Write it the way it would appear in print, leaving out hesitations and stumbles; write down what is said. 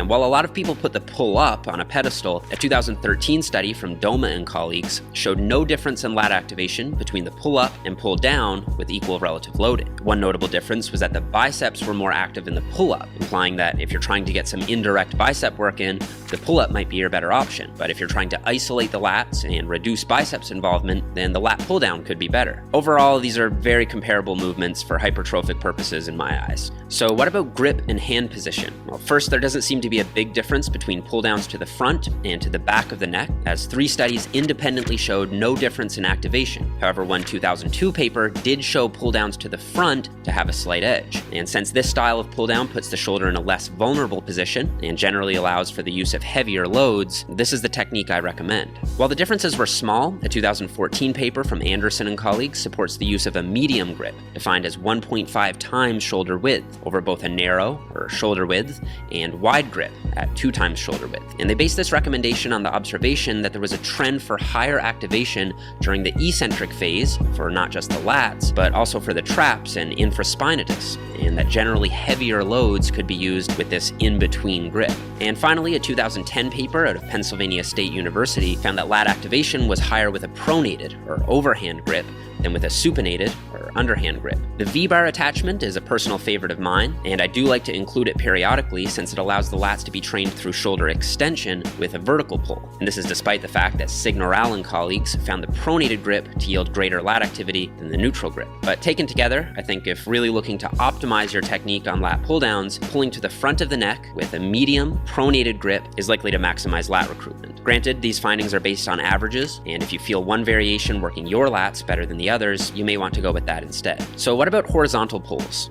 And while a lot of people put the pull-up on a pedestal, a 2013 study from Doma and colleagues showed no difference in lat activation between the pull-up and pull-down with equal relative loading. One notable difference was that the biceps were more active in the pull-up, implying that if you're trying to get some indirect bicep work in, the pull-up might be your better option. But if you're trying to isolate the lats and reduce biceps involvement, then the lat pull-down could be better. Overall, these are very comparable movements for hypertrophic purposes in my eyes. So what about grip and hand position? Well, first, there doesn't seem to be a big difference between pull-downs to the front and to the back of the neck, as 3 studies independently showed no difference in activation. However, one 2002 paper did show pull-downs to the front to have a slight edge. And since this style of pull-down puts the shoulder in a less vulnerable position and generally allows for the use of heavier loads, this is the technique I recommend. While the differences were small, a 2014 paper from Anderson and colleagues supports the use of a medium grip, defined as 1.5 times shoulder width, over both a narrow, or shoulder width, and wide grip at 2 times shoulder width. And they based this recommendation on the observation that there was a trend for higher activation during the eccentric phase for not just the lats, but also for the traps and infraspinatus, and that generally heavier loads could be used with this in-between grip. And finally, a 2010 paper out of Pennsylvania State University found that lat activation was higher with a pronated, or overhand grip, than with a supinated, or underhand grip. The V-bar attachment is a personal favorite of mine, and I do like to include it periodically since it allows the lats to be trained through shoulder extension with a vertical pull. And this is despite the fact that Signoral and colleagues found the pronated grip to yield greater lat activity than the neutral grip. But taken together, I think if really looking to optimize your technique on lat pull-downs, pulling to the front of the neck with a medium pronated grip is likely to maximize lat recruitment. Granted, these findings are based on averages, and if you feel one variation working your lats better than the others, you may want to go with that instead. So what about horizontal pulls?